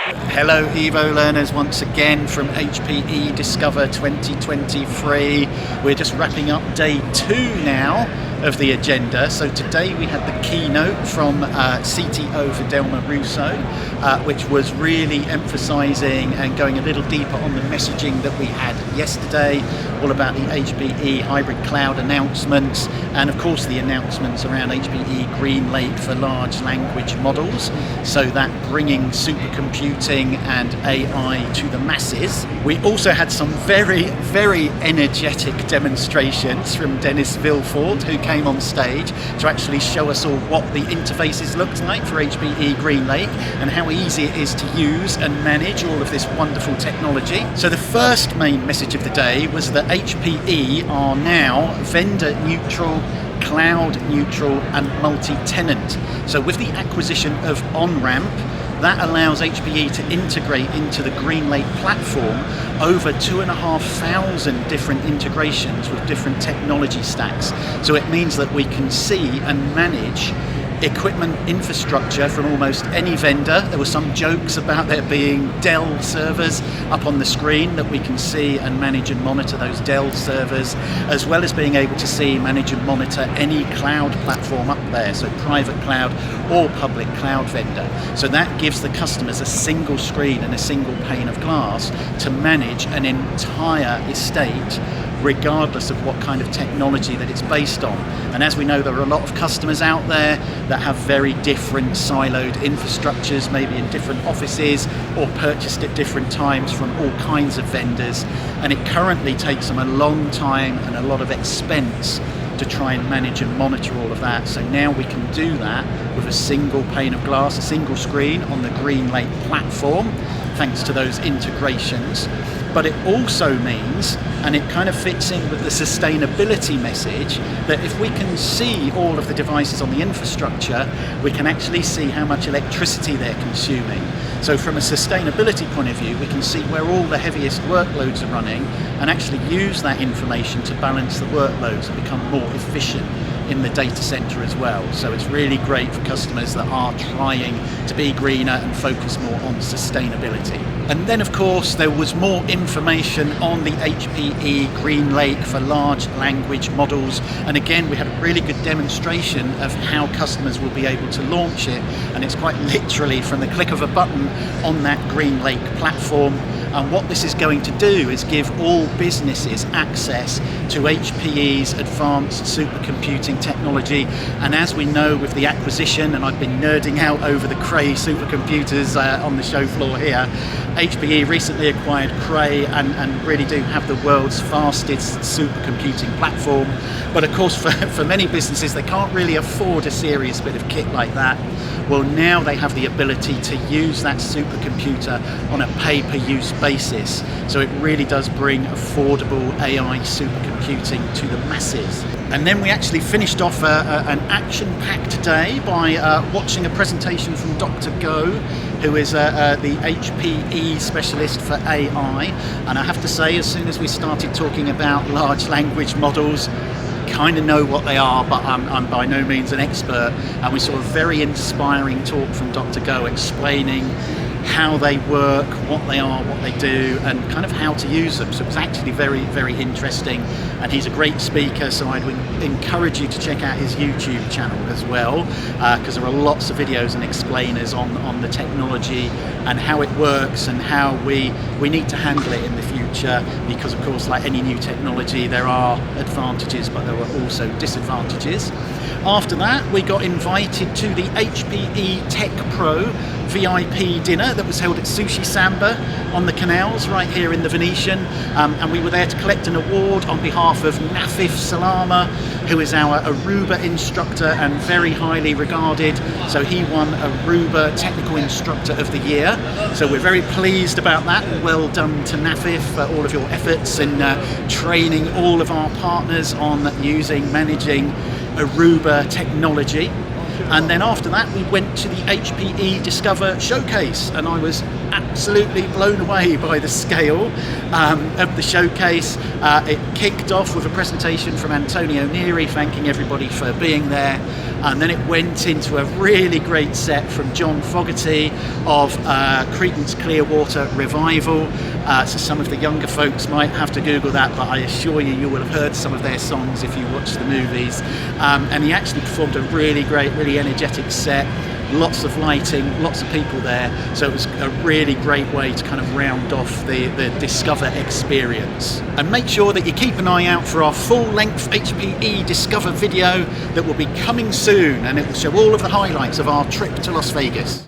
Hello Evo learners, once again from HPE Discover 2023. We're just wrapping up day 2 now of the agenda. So today we had the keynote from CTO Fidelma Russo, which was really emphasizing and going a little deeper on the messaging that we had yesterday, all about the HPE hybrid cloud announcements, and of course the announcements around HPE GreenLake for large language models, so that bringing supercomputing and AI to the masses. We also had some very energetic demonstrations from Dennis Vilford, who came on stage to actually show us all what the interfaces looked like for HPE GreenLake and how easy it is to use and manage all of this wonderful technology. So the first main message of the day was that HPE are now vendor neutral, cloud neutral and multi-tenant. So with the acquisition of OnRamp, that allows HPE to integrate into the GreenLake platform over 2,500 different integrations with different technology stacks. So it means that we can see and manage equipment infrastructure from almost any vendor. There were some jokes about there being Dell servers up on the screen that we can see and manage and monitor those Dell servers, as well as being able to see, manage and monitor any cloud platform up there, so private cloud or public cloud vendor. So that gives the customers a single screen and a single pane of glass to manage an entire estate, regardless of what kind of technology that it's based on. And as we know, there are a lot of customers out there that have very different siloed infrastructures, maybe in different offices or purchased at different times from all kinds of vendors. And it currently takes them a long time and a lot of expense to try and manage and monitor all of that. So now we can do that with a single pane of glass, a single screen on the GreenLake platform, thanks to those integrations. But it also means, and it kind of fits in with the sustainability message, that if we can see all of the devices on the infrastructure, we can actually see how much electricity they're consuming. So from a sustainability point of view, we can see where all the heaviest workloads are running and actually use that information to balance the workloads and become more efficient in the data center as well. So it's really great for customers that are trying to be greener and focus more on sustainability. And then of course there was more information on the HPE GreenLake for large language models, and again we had a really good demonstration of how customers will be able to launch it, and it's quite literally from the click of a button on that GreenLake platform. And what this is going to do is give all businesses access to HPE's advanced supercomputing technology. And as we know with the acquisition, and I've been nerding out over the Cray supercomputers on the show floor here, HPE recently acquired Cray and really do have the world's fastest supercomputing platform. But of course for many businesses, they can't really afford a serious bit of kit like that. Well, now they have the ability to use that supercomputer on a pay-per-use basis. So it really does bring affordable AI supercomputing to the masses. And then we actually finished off an action-packed day by watching a presentation from Dr. Go, who is the HPE specialist for AI. And I have to say, as soon as we started talking about large language models, kind of know what they are, but I'm by no means an expert. And we saw a very inspiring talk from Dr. Go explaining how they work, what they are, what they do, and kind of how to use them. So it was actually very interesting, and he's a great speaker, so I'd encourage you to check out his YouTube channel as well, because there are lots of videos and explainers on the technology and how it works and how we need to handle it in the future, because of course, like any new technology, there are advantages, but there are also disadvantages. After that, we got invited to the HPE Tech Pro VIP dinner that was held at Sushi Samba on the canals right here in the Venetian, and we were there to collect an award on behalf of Nafif Salama, who is our Aruba instructor and very highly regarded. So he won Aruba Technical Instructor of the Year. So we're very pleased about that. Well done to Nafif for all of your efforts in training all of our partners on using, managing Aruba technology. And then after that, we went to the HPE Discover showcase, and I was absolutely blown away by the scale of the showcase. It kicked off with a presentation from Antonio Neri thanking everybody for being there, and then it went into a really great set from John Fogerty of Creedence Clearwater Revival. So some of the younger folks might have to Google that, but I assure you, you will have heard some of their songs if you watch the movies. And he actually performed a really great, really energetic set. Lots of lighting, lots of people there. So it was a really great way to kind of round off the Discover experience. And make sure that you keep an eye out for our full-length HPE Discover video that will be coming soon, and it will show all of the highlights of our trip to Las Vegas.